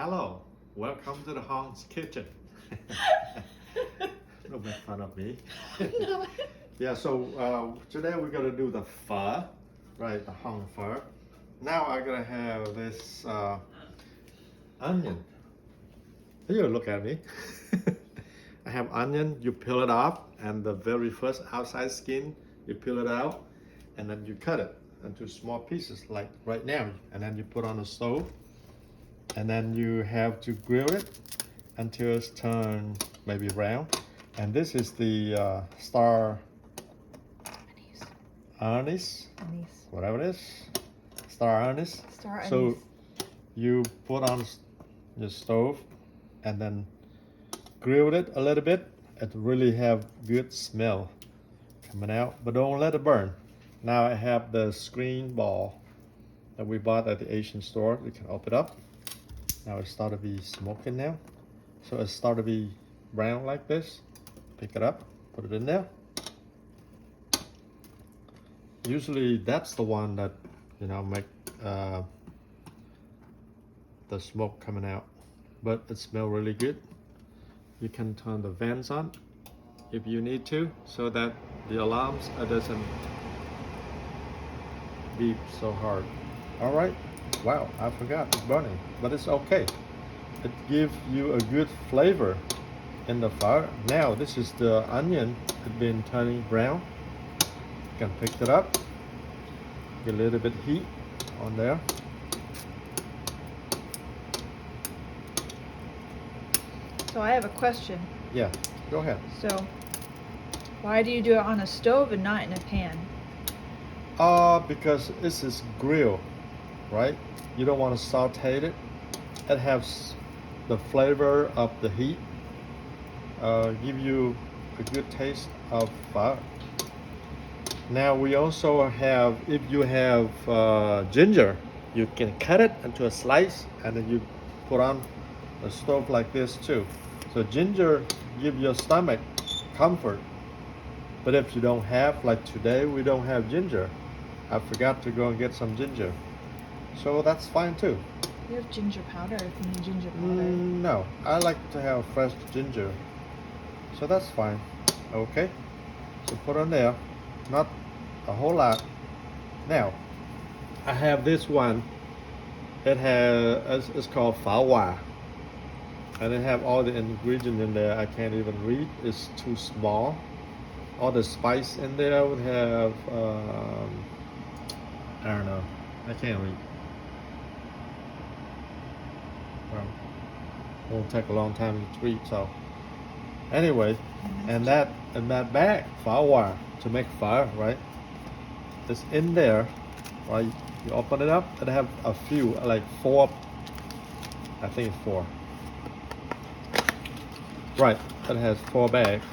Hello, welcome to the Hong's Kitchen. Don't make fun of me. Yeah, so today we're gonna do the pho, right? The Hong pho. Now I'm gonna have this onion. Here, look at me. I have onion. You peel it off, and the very first outside skin, you peel it out, and then you cut it into small pieces, like right now. And then you put on the stove, and then you have to grill it until it's turned maybe brown. And this is the star anise, whatever it is, star anise. Star So anise. you put on the stove and then grill it a little bit. It really have good smell coming out, but don't let it burn. Now I have the screen ball that we bought at the Asian store. You can open it up. Now it started to be smoking now. So it started to be brown like this. Pick it up, put it in there. Usually that's the one that, make the smoke coming out. But it smells really good. You can turn the vents on if you need to, so that the alarms doesn't beep so hard. All right. Wow, I forgot it's burning, but it's okay. It gives you a good flavor in the fire. Now this is the onion. It's been turning brown. You can pick it up. Get a little bit heat on there. So I have a question. Yeah, go ahead. So why do you do it on a stove and not in a pan? Because this is grill, right? You don't want to saute it. It has the flavor of the heat. Give you a good taste of pho. Now we also have, if you have ginger, you can cut it into a slice and then you put on a stove like this too. So ginger give your stomach comfort. But if you don't have, like today, we don't have ginger. I forgot to go and get some ginger. So that's fine too. You have ginger powder if you need ginger powder. No, I like to have fresh ginger. So that's fine. Okay. So put on there. Not a whole lot. Now, I have this one. It's called Pháo Hòa. And it have all the ingredients in there. I can't even read. It's too small. All the spice in there would have, I don't know. I can't read. Well, it won't take a long time to read. So, anyway, and that bag, Pháo Hòa, to make fire, right? It's in there, right? You open it up. It have a few, like 4. I think it's 4. Right, it has 4 bags.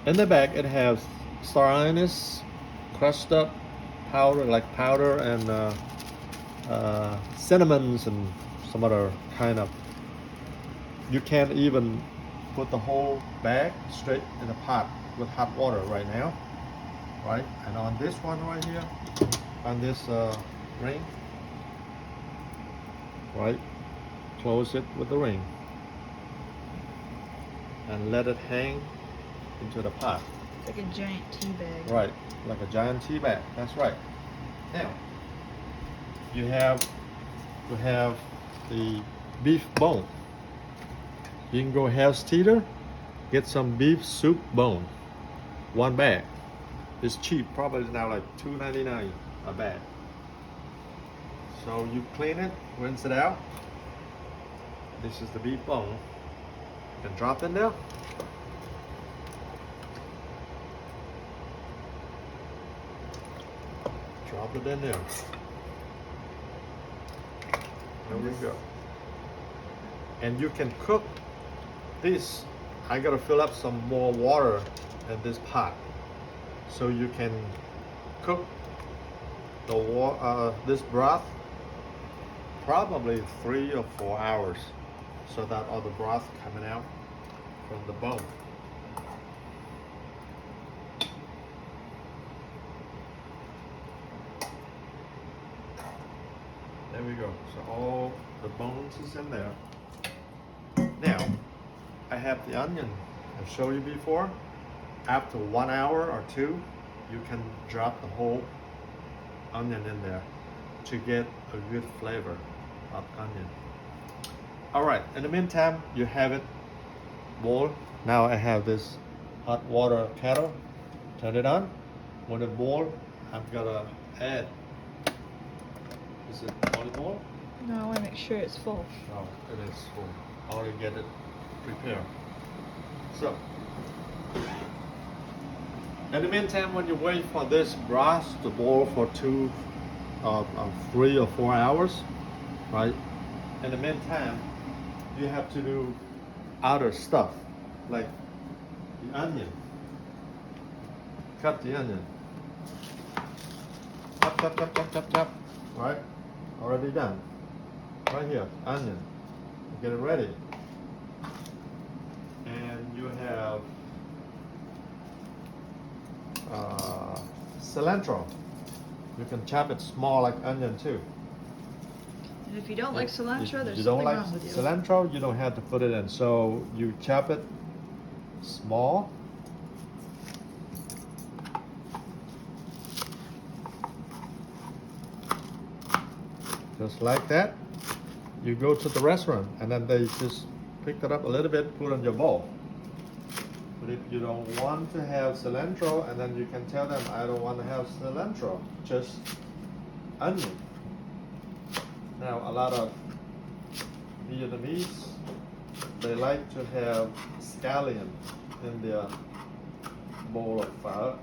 In the bag, it has star anise, crushed up powder, like powder, and cinnamons and some other kind of. You can't even put the whole bag straight in a pot with hot water right now, right? And on this one right here, on this ring, right? Close it with the ring and let it hang into the pot. It's like a giant tea bag. Right, like a giant tea bag. That's right. Now, you have the beef bone. You can go Hell's Theater, get some beef soup bone. 1 bag. It's cheap. Probably now like $2.99 a bag. So you clean it, rinse it out. This is the beef bone. You can drop in there. Drop it in there. There we go. And you can cook this. I gotta fill up some more water in this pot, so you can cook the this broth probably 3 or 4 hours, so that all the broth coming out from the bone. There we go. So all the bones is in there. Now, I have the onion I showed you before. After 1 hour or two, you can drop the whole onion in there to get a good flavor of onion. All right, in the meantime, you have it boil. Now I have this hot water kettle. Turn it on. When it boils, I'm gonna add. Is it boil? No, I want to make sure it's full. No, it is full. I already get it prepared. So, in the meantime, when you wait for this broth to boil for 3 or 4 hours, right? In the meantime, you have to do other stuff, like the onion. Cut the onion. Chop, chop, chop, chop, chop, chop. Right? Already done. Right here, onion. Get it ready. And you have cilantro. You can chop it small like onion too. And if you don't like cilantro, there's you don't something like wrong with you. cilantro, you don't have to put it in. So you chop it small. Just like that. You go to the restaurant and then they just pick it up a little bit, put it in your bowl. But if you don't want to have cilantro, and then you can tell them, I don't want to have cilantro, just onion. Now, a lot of Vietnamese, they like to have scallion in their bowl of pho.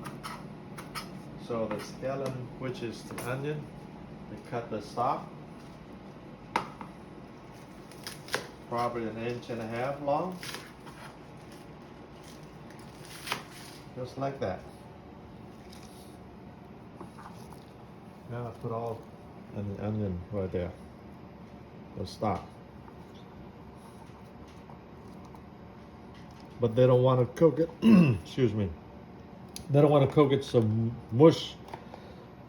So the scallion, which is the onion, they cut the stalk, probably 1.5 inches long. Just like that. Now I put all an onion right there. The stock. But they don't want to cook it. Excuse me. They don't want to cook it so mush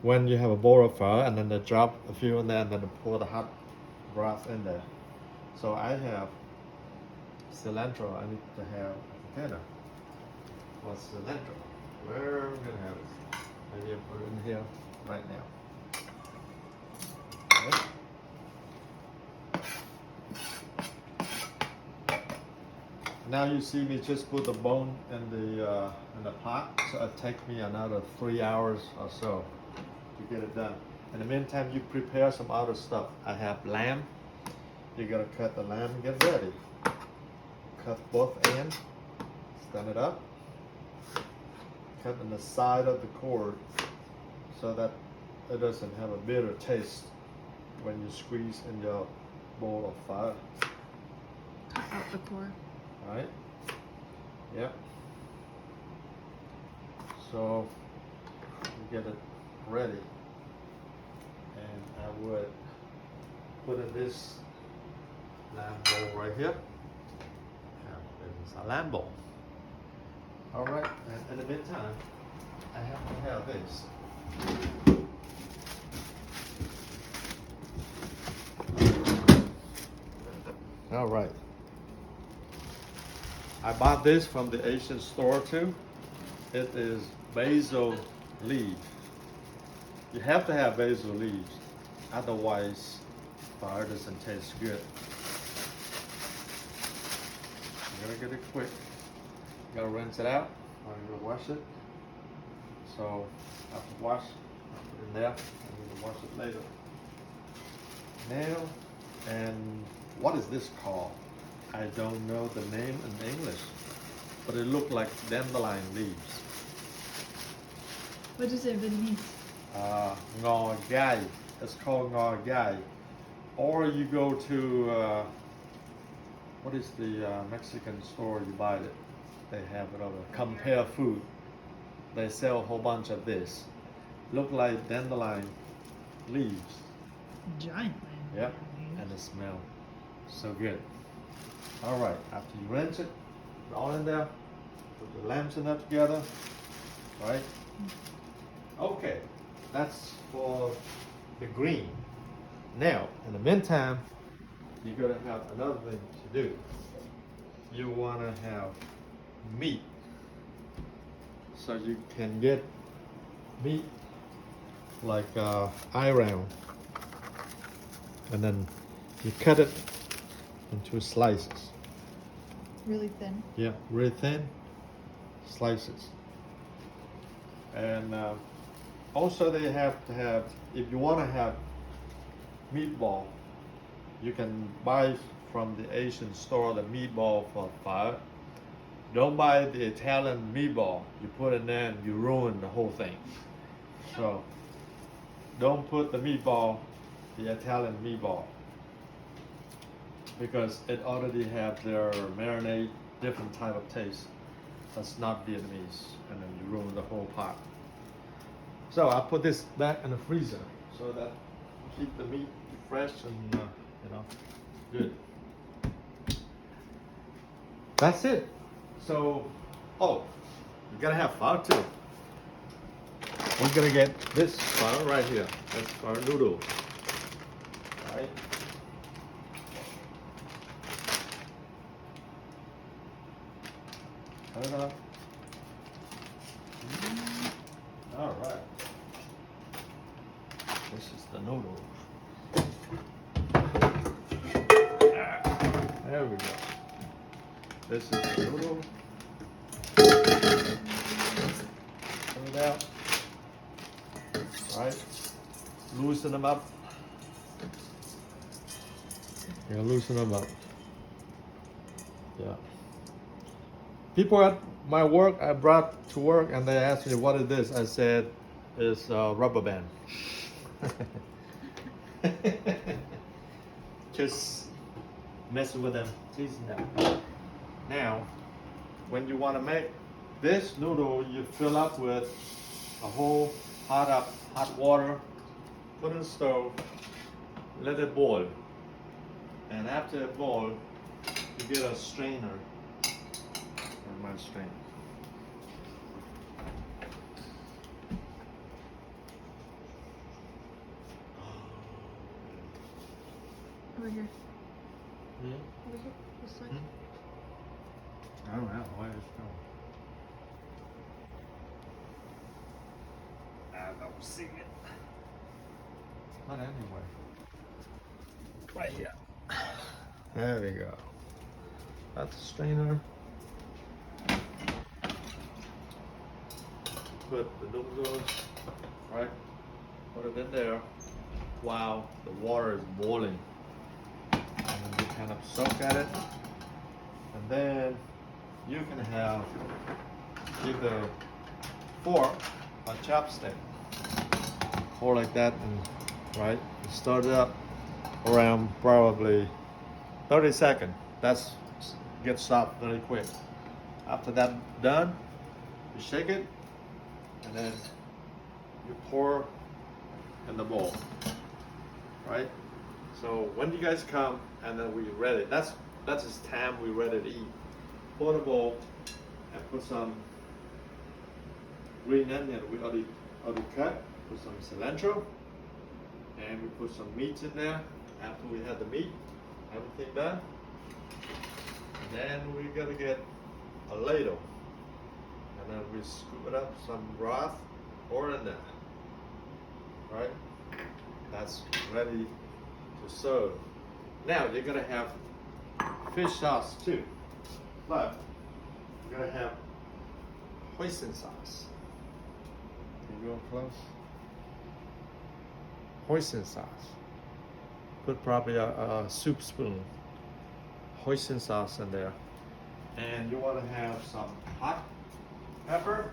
when you have a bowl of pho, and then they drop a few in there, and then they pour the hot broth in there. So I have cilantro. I need to have a container. What's cilantro? Where are we gonna have it? Maybe I put it in here right now. Okay. Now you see me just put the bone in the pot. So it takes me another 3 hours or so to get it done. In the meantime, you prepare some other stuff. I have lamb. You gotta cut the lamb and get ready. Cut both ends. Stand it up. Cut on the side of the cord so that it doesn't have a bitter taste when you squeeze in your bowl of pho. Cut out the core. Right? Yep. So you get it ready. And I would put in this lamb bowl right here. This is a lamb bowl. All right, and in the meantime, I have to have this. All right. I bought this from the Asian store too. It is basil leaf. You have to have basil leaves, otherwise pho doesn't taste good. I'm gonna get it quick. Gotta rinse it out. I'm gonna wash it. So after wash, I put it in there. I'm gonna wash it later. Now, and what is this called? I don't know the name in English, but it looked like dandelion leaves. What does it really mean? Ngò gai. It's called ngò gai. Or you go to what is the Mexican store you buy it? They have it over. Compare Food. They sell a whole bunch of this. Look like dandelion leaves. Giant. Yep. And it smells so good. All right. After you rinse it, put it all in there. Put the lambs in there together. Right. Okay. That's for the green. Now, in the meantime, you're gonna have another thing to do. You wanna have meat. So you can get meat like iron, and then you cut it into slices. Really thin. Yeah, really thin slices. And also they have to have, if you want to have meatball, you can buy from the Asian store the meatball for $5. Don't buy the Italian meatball. You put it in and you ruin the whole thing. So don't put the meatball, the Italian meatball, because it already have their marinade, different type of taste. That's not Vietnamese, and then you ruin the whole pot. So I put this back in the freezer so that keep the meat fresh and good. That's it. So, oh, you gotta have pho too. We're gonna get this pho right here. That's our noodle. Right. Cut it up. All right. This is the noodle. There we go. This is the noodle. Turn it out. Right. Loosen them up. Yeah, loosen them up. Yeah. People at my work, I brought to work, and they asked me, what is this? I said, it's a rubber band. Just messing with them, teasing them. Now, when you want to make this noodle, you fill up with a whole hot water, put in the stove, let it boil. And after it boils, you get a strainer. My strainer. Over here. Hmm? Over here. This side. Hmm? I don't know where it's going. I don't see it. Not anywhere. Right here. There we go. That's the strainer. Put the noodles, right? Put it in there while the water is boiling. And then you kind of soak at it. And then you can have either fork or chopstick. Or like that, and right? You start it up around probably 30 seconds. That's get soft very quick. After that done, you shake it. And then you pour in the bowl, right? So when you guys come and then we ready, that's it's time we ready to eat. Pour the bowl and put some green onion we already cut. Put some cilantro, and we put some meat in there. After we had the meat, everything done, and then we're gonna get a ladle. And then we scoop it up, some broth, pour in there, right? That's ready to serve. Now you're gonna have fish sauce too, but you're gonna have hoisin sauce. Can you go close? Hoisin sauce. Put probably a soup spoon, hoisin sauce in there. And you wanna have some hot pepper.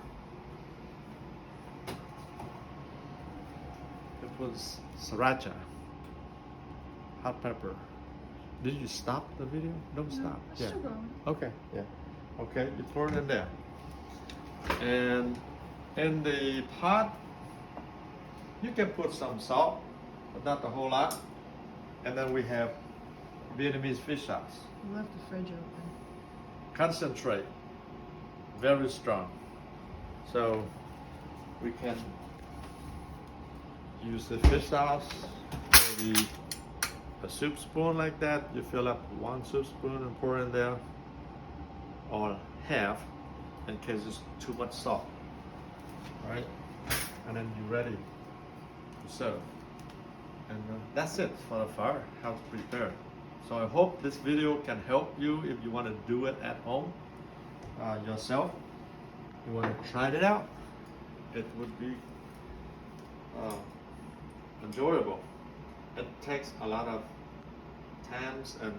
It was sriracha. Hot pepper. Did you stop the video? Don't No, stop. it's still going. Okay. Yeah. Okay. You pour it in there. And in the pot, you can put some salt, but not a whole lot. And then we have Vietnamese fish sauce. You left the fridge open. Concentrate. Very strong. So we can use the fish sauce, maybe a soup spoon like that, you fill up 1 soup spoon and pour in there, or half, in case it's too much salt. Right? And then you're ready to serve. And that's it for the fire, how to prepare. So I hope this video can help you if you want to do it at home yourself. You want to try it out. It would be enjoyable. It takes a lot of times and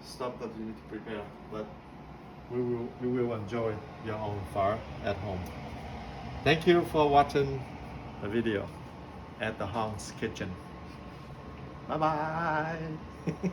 stuff that you need to prepare, but you will enjoy your own fire at home. Thank you for watching the video at the Hong's Kitchen. Bye bye.